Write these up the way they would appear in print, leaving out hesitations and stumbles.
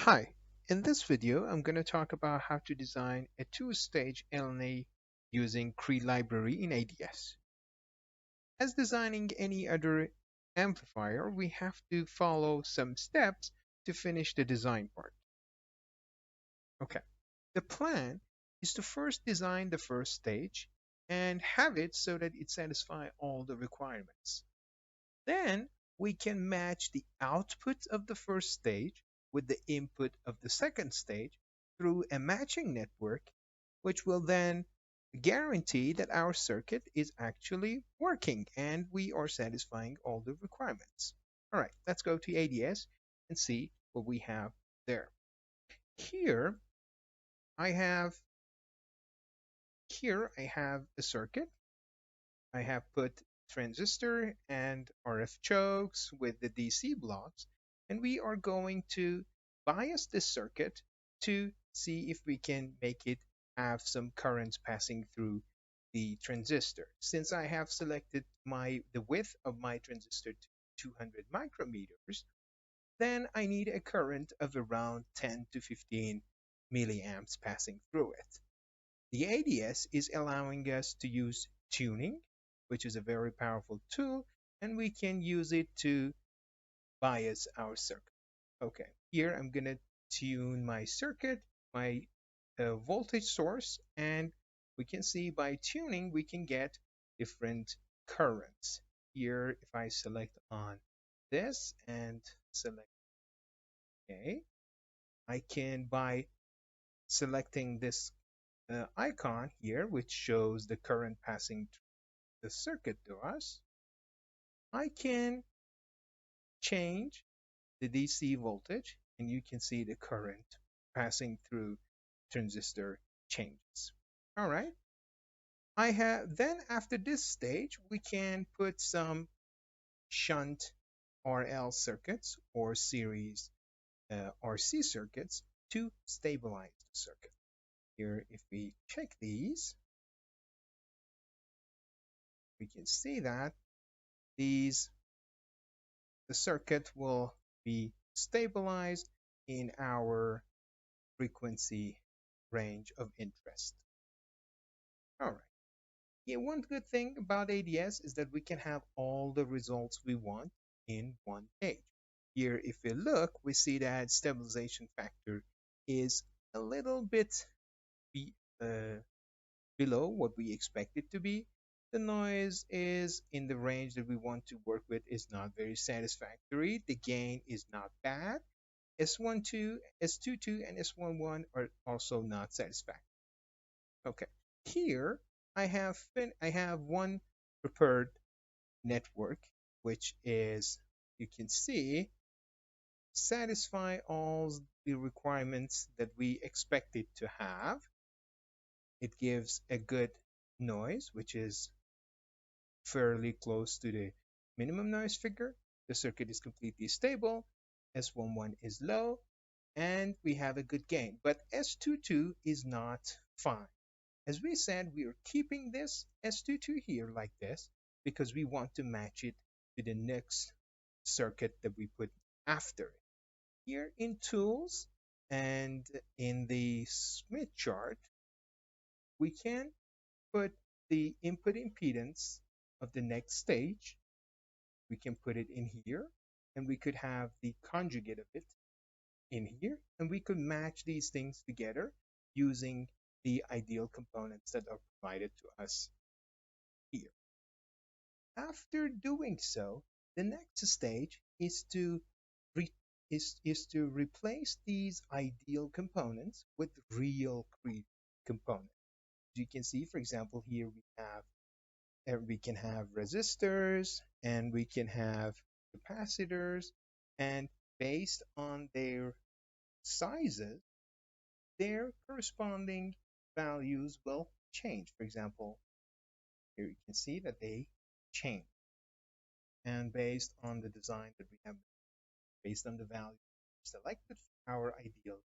Hi, in this video I'm going to talk about how to design a two-stage LNA using Cree Library in ADS. As designing any other amplifier, we have to follow some steps to finish the design part. Okay, the plan is to first design the first stage and have it so that it satisfies all the requirements. Then we can match the output of the first stage with the input of the second stage through a matching network, which will then guarantee that our circuit is actually working and we are satisfying all the requirements. All right, let's go to ADS and see what we have there. Here I have here I have a circuit. I have put transistor and RF chokes with the DC blocks, and we are going to bias this circuit to see if we can make it have some currents passing through the transistor. Since I have selected the width of my transistor to 200 micrometers, then I need a current of around 10 to 15 milliamps passing through it. The ADS is allowing us to use tuning, which is a very powerful tool, and we can use it to bias our circuit. Okay, here I'm going to tune my circuit, my voltage source, and we can see by tuning we can get different currents. Here, if I select on this and select OK, I can, by selecting this icon here, which shows the current passing through the circuit to us, I can change the DC voltage and you can see the current passing through transistor changes. All right. Then after this stage, we can put some shunt RL circuits or series RC circuits to stabilize the circuit. Here, if we check these, we can see that the circuit will be stabilized in our frequency range of interest. All right. Yeah, one good thing about ADS is that we can have all the results we want in one page. Here, if we look, we see that stabilization factor is a little bit be, uh, below what we expect it to be. The noise is in the range that we want to work with, is not very satisfactory. The gain is not bad. S12, S22, and S11 are also not satisfactory. Okay, here I have one prepared network, which is, you can see, satisfy all the requirements that we expect it to have. It gives a good noise, which is fairly close to the minimum noise figure. The circuit is completely stable. S11 is low, and we have a good gain. But S22 is not fine. As we said, we are keeping this S22 here like this because we want to match it to the next circuit that we put after it. Here in Tools and in the Smith chart, we can put the input impedance of the next stage. We can put it in here, and we could have the conjugate of it in here, and we could match these things together using the ideal components that are provided to us here. After doing so, the next stage is to replace these ideal components with real Cree components. You can see, for example, here we can have resistors and we can have capacitors, and based on their sizes, their corresponding values will change. For example, here you can see that they change. And based on the design that we have, based on the value selected for our ideal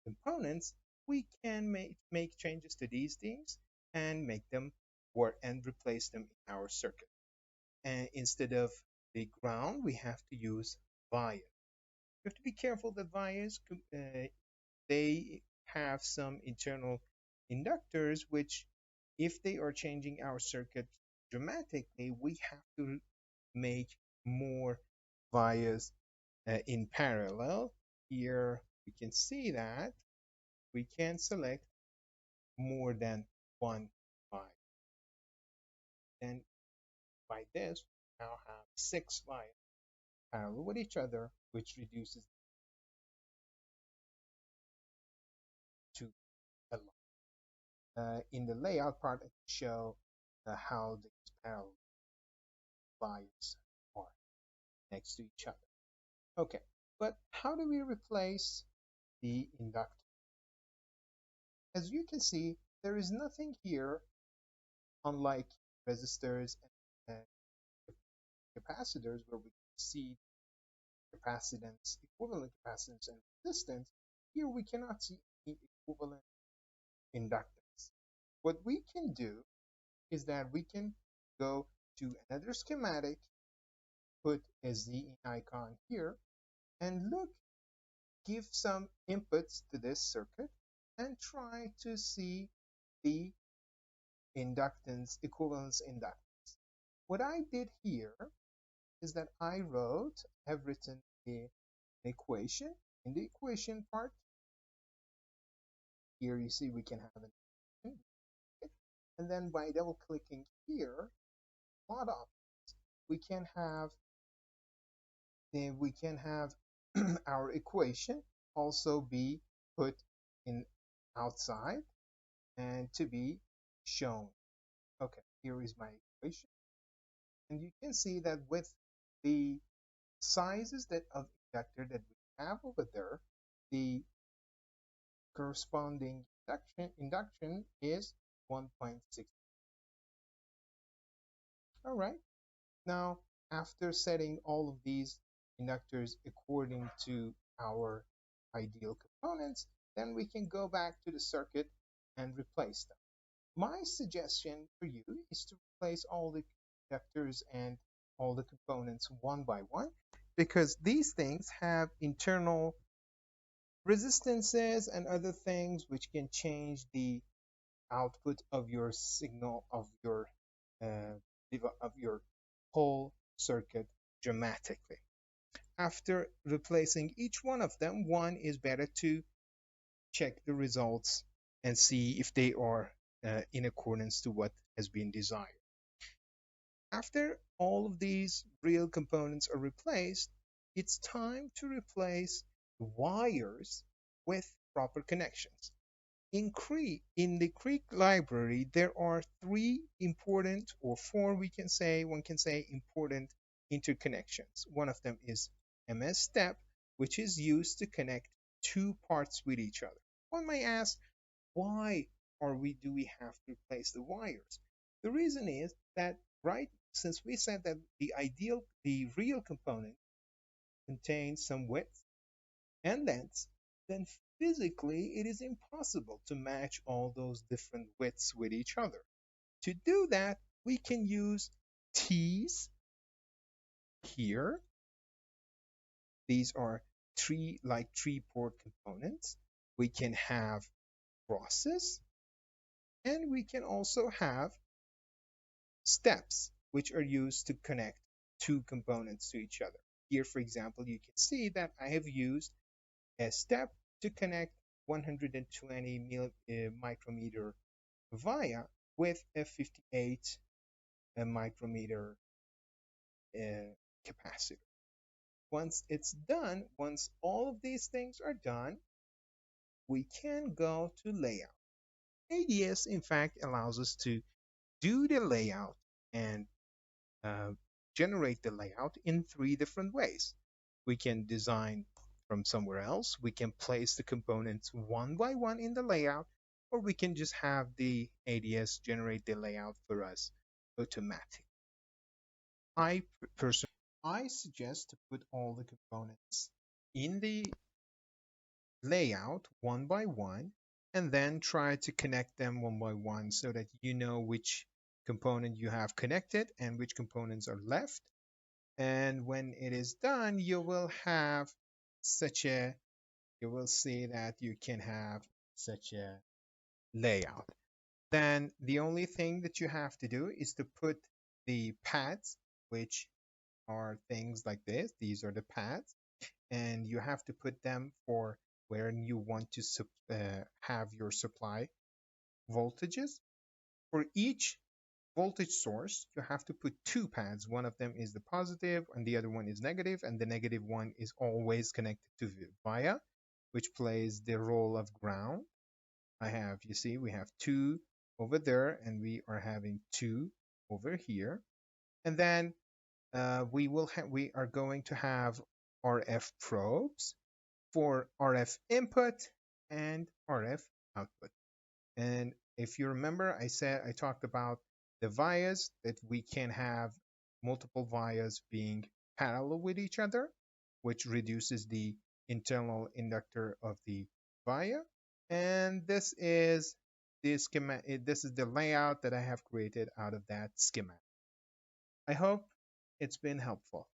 components, we can make changes to these things and make them work and replace them in our circuit. And instead of the ground, we have to use bias. You have to be careful that vias they have some internal inductors which, if they are changing our circuit dramatically, we have to make more vias in parallel. Here we can see that we can select more than one via. And by this, we now have six vias parallel with each other, which reduces to a lot. In the layout part, I show how these parallel vias are next to each other. Okay, but how do we replace the inductor? As you can see, there is nothing here, unlike resistors and capacitors, where we see capacitance, equivalent capacitance, and resistance. Here we cannot see any equivalent inductance. What we can do is that we can go to another schematic, put a Z icon here, and look, give some inputs to this circuit, and try to see the inductance, equivalence inductance. What I did here is that have written an equation. In the equation part, here you see we can have an equation. And then by double clicking here, plot up, we can have our equation also be put in outside and to be shown. Okay, here is my equation. And you can see that with the sizes that of inductor that we have over there, the corresponding induction is 1.6. All right. Now, after setting all of these inductors according to our ideal components, then we can go back to the circuit and replace them. My suggestion for you is to replace all the inductors and all the components one by one, because these things have internal resistances and other things which can change the output of your signal uh, of your whole circuit dramatically. After replacing each one of them, one is better to check the results and see if they are in accordance to what has been desired. After all of these real components are replaced, it's time to replace the wires with proper connections. In the Cree library, there are three important, or four, one can say important interconnections. One of them is MS step, which is used to connect two parts with each other. One may ask, why do we have to replace the wires? The reason is that, right, since we said that the real component contains some width and lengths, then physically it is impossible to match all those different widths with each other. To do that, we can use T's here. These are three port components. We can have crosses, and we can also have steps, which are used to connect two components to each other. Here, for example, you can see that I have used a step to connect 120 micrometer via with a 58 micrometer capacitor. Once all of these things are done, we can go to layout. ADS, in fact, allows us to do the layout and uh, generate the layout in three different ways. We can design from somewhere else, we can place the components one by one in the layout, or we can just have the ADS generate the layout for us automatically. I personally, I suggest to put all the components in the layout one by one, and then try to connect them one by one so that you know which component you have connected and which components are left. And when it is done, you will have such a, you will see that you can have such a layout. Then the only thing that you have to do is to put the paths, which are things like this. These are the paths, and you have to put them for where you want to have your supply voltages. For each voltage source, you have to put two paths. One of them is the positive and the other one is negative, and the negative one is always connected to the via, which plays the role of ground. You see, we have two over there, and we are having two over here. And then we are going to have RF probes for RF input and RF output. And if you remember, I talked about the vias, that we can have multiple vias being parallel with each other, which reduces the internal inductor of the via. And this is the layout that I have created out of that schematic. I hope it's been helpful.